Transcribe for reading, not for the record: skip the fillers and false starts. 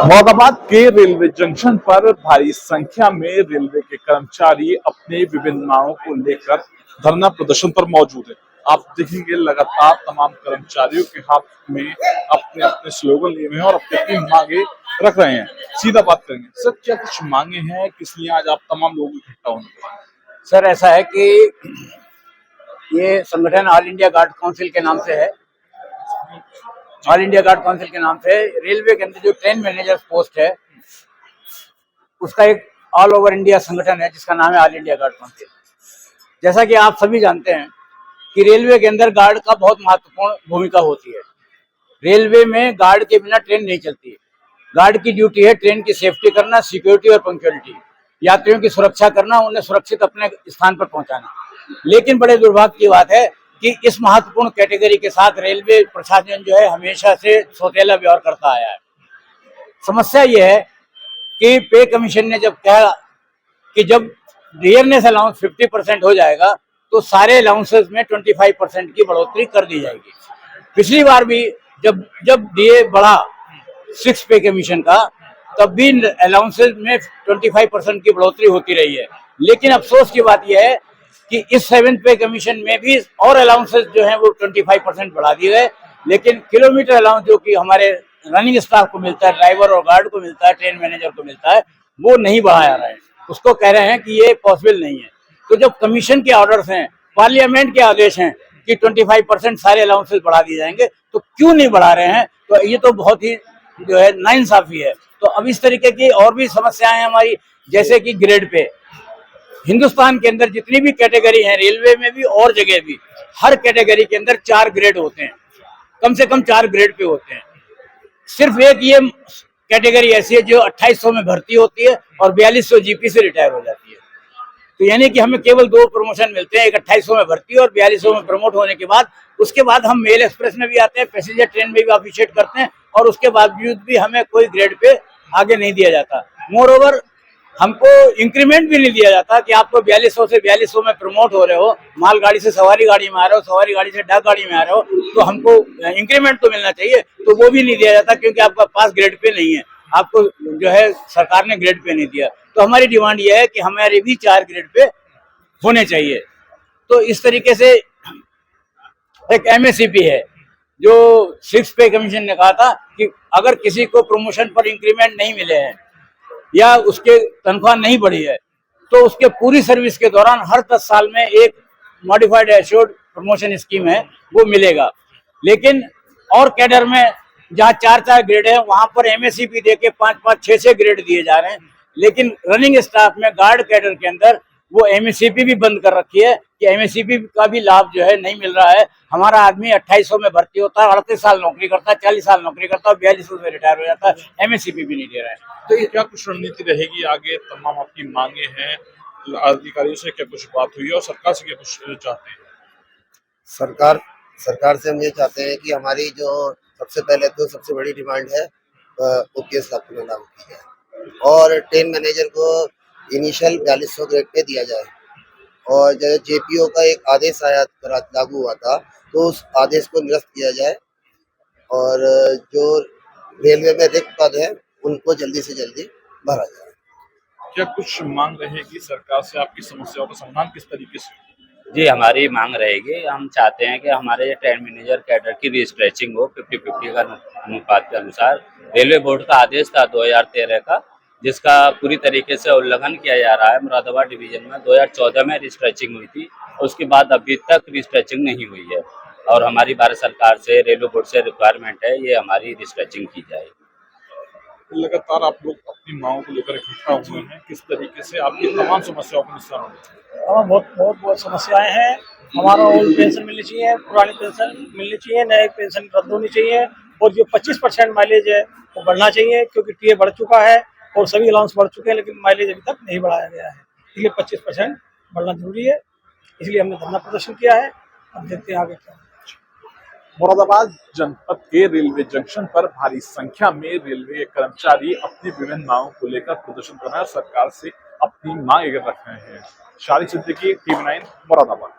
मुरादाबाद के railway junction पर भारी संख्या में रेलवे के कर्मचारी अपने विभिन्न मांगों को लेकर धरना प्रदर्शन पर मौजूद है। आप देखेंगे लगातार तमाम कर्मचारियों के हाथ में अपने अपने स्लोगन लिए हुए हैं और अपनी अपनी मांगे रख रहे हैं। सीधा बात करेंगे सर, क्या कुछ मांगे हैं, किस लिए आज आप तमाम लोग इकट्ठा होंगे? सर ऐसा है कि ये संगठन ऑल इंडिया गार्ड काउंसिल के नाम से है। ऑल इंडिया गार्ड काउंसिल के नाम से रेलवे के अंदर जो ट्रेन मैनेजर पोस्ट है उसका एक ऑल ओवर इंडिया संगठन है जिसका नाम है ऑल इंडिया गार्ड काउंसिल। जैसा कि आप सभी जानते हैं कि रेलवे के अंदर गार्ड का बहुत महत्वपूर्ण भूमिका होती है। रेलवे में गार्ड के बिना ट्रेन नहीं चलती है। गार्ड की ड्यूटी है ट्रेन की सेफ्टी करना, सिक्योरिटी और पंक्चुअलिटी, यात्रियों की सुरक्षा करना, उन्हें सुरक्षित अपने स्थान पर पहुंचाना। लेकिन बड़े दुर्भाग्य की बात है कि इस महत्वपूर्ण कैटेगरी के साथ रेलवे प्रशासन जो है हमेशा से सौतेला व्यवहार करता आया है। समस्या यह है कि पे कमीशन ने जब कहा कि जब डियरनेस अलाउंस 50% हो जाएगा तो सारे अलाउंसेस में 25% की बढ़ोतरी कर दी जाएगी। पिछली बार भी जब डीए बढ़ा 6 पे कमीशन का, तब भी अलाउंसेस में 25% की बढ़ोतरी होती रही है। लेकिन अफसोस की बात यह है कि इस 7th पे कमीशन में भी और अलाउंसेस जो हैं वो 25% बढ़ा दिए गए। लेकिन किलोमीटर अलाउंस जो कि हमारे रनिंग स्टाफ को मिलता है, ड्राइवर और गार्ड को मिलता है, ट्रेन मैनेजर को मिलता है, वो नहीं बढ़ाया रहा है। उसको कह रहे हैं कि ये पॉसिबल नहीं है। तो जब कमीशन के ऑर्डर्स हैं, पार्लियामेंट के आदेश हैं कि 25% सारे अलाउंसेस बढ़ा दिए जाएंगे, तो क्यों नहीं बढ़ा रहे हैं? तो ये तो बहुत ही जो है नाइंसाफी है। तो अब इस तरीके की और भी समस्याएं हैं हमारी, जैसे कि ग्रेड पे। हिंदुस्तान के अंदर जितनी भी कैटेगरी है, रेलवे में भी और जगह भी, हर कैटेगरी के अंदर 4 ग्रेड होते हैं, कम से कम 4 ग्रेड पे होते हैं। सिर्फ एक ये कैटेगरी ऐसी है जो 2800 में भर्ती होती है और 4200 जीपी से रिटायर हो जाती है। तो यानी कि हमें केवल 2 प्रमोशन मिलते हैं, एक 2800 में भर्ती और 4200 में प्रमोट होने के बाद उसके बाद हम मेल एक्सप्रेस में भी आते हैं, पैसेंजर ट्रेन में भी ऑफिशिएट करते हैं और उसके बावजूद भी हमें कोई ग्रेड पे आगे नहीं दिया जाता। मोर ओवर हमको इंक्रीमेंट भी नहीं दिया जाता कि आपको 4200 से 4200 में प्रमोट हो रहे हो, मालगाड़ी से सवारी गाड़ी में आ रहे हो, सवारी गाड़ी से डाक गाड़ी में आ रहे हो, तो हमको इंक्रीमेंट तो मिलना चाहिए, तो वो भी नहीं दिया जाता क्योंकि आपका पास ग्रेड पे नहीं है। आपको जो है सरकार ने ग्रेड पे नहीं दिया। तो हमारी डिमांड ये है कि हमारे भी 4 ग्रेड पे होने चाहिए। तो इस तरीके से एक एमएससीपी है जो 6 पे कमीशन ने कहा था कि अगर किसी को प्रमोशन पर इंक्रीमेंट नहीं मिले हैं या उसके तनख्वाह नहीं बढ़ी है तो उसके पूरी सर्विस के दौरान हर 10 साल में एक मॉडिफाइड एश्योर्ड प्रमोशन स्कीम है वो मिलेगा। लेकिन और कैडर में जहाँ 4 ग्रेड है वहां पर एमएससीपी दे के 5 6 ग्रेड दिए जा रहे हैं। लेकिन रनिंग स्टाफ में गार्ड कैडर के अंदर वो एमएससीपी भी बंद कर रखी है कि एमएससीपी का भी लाभ जो है नहीं मिल रहा है। हमारा आदमी 2800 में भर्ती होता है, 38 साल नौकरी करता है, 40 साल नौकरी करता है, 4200 से रिटायर हो जाता है, एमएससीपी भी नहीं दे रहा है। तो ये क्या कुछ रणनीति रहेगी आगे? तमाम आपकी मांगे हैं, अधिकारियों से क्या कुछ बात हुई है और सरकार से क्या कुछ चाहते हैं? सरकार से हम ये चाहते हैं कि हमारी जो सबसे पहले तो सबसे बड़ी डिमांड है ओपीएस लागू की जाए और ट्रेन मैनेजर को इनिशियल 4200 ग्रेड पे दिया जाए। और जो जेपीओ का एक आदेश आया लागू हुआ था तो उस आदेश को निरस्त किया जाए और जो रेलवे में रिक्त पद है उनको जल्दी से जल्दी भरा जाए। क्या कुछ मांग रहेगी सरकार से? आपकी समस्याओं का समाधान किस तरीके से? जी, हमारी मांग रहेगी, हम चाहते हैं कि हमारे ट्रेन मैनेजर कैडर की रीस्ट्रेचिंग हो 50-50 का अनुपात के अनुसार। रेलवे बोर्ड का आदेश था 2013 का, जिसका पूरी तरीके से उल्लंघन किया जा रहा है। मुरादाबाद डिवीजन में 2014 में रीस्ट्रेचिंग हुई थी, उसके बाद अभी तक रीस्ट्रेचिंग नहीं हुई है और हमारी भारत सरकार से, रेलवे बोर्ड से रिक्वायरमेंट है ये हमारी रीस्ट्रेचिंग की जाए। लगातार आप लोग अपनी मांगों को लेकर इकट्ठा हुए हैं, किस तरीके से आपकी तमाम समस्याओं का निस्तारण होगा? हमें बहुत समस्याएं हैं। हमारा ओल्ड पेंशन मिलनी चाहिए, पुरानी पेंशन मिलनी चाहिए, नए पेंशन रद्द होनी चाहिए और जो 25% माइलेज है वो बढ़ना चाहिए क्योंकि टीए बढ़ चुका है और सभी अलाउंस बढ़ चुके हैं लेकिन माइलेज अभी तक नहीं बढ़ाया गया है। इसलिए 25% बढ़ना जरूरी है, इसलिए हमने धरना प्रदर्शन किया है। अब देखते हैं आगे क्या। मुरादाबाद जनपद के रेलवे जंक्शन पर भारी संख्या में रेलवे कर्मचारी अपनी विभिन्न मांगों को लेकर प्रदर्शन कर रहे हैं, सरकार से अपनी मांग रख रहे हैं। शारिक सिद्दीकी, TV9 मुरादाबाद।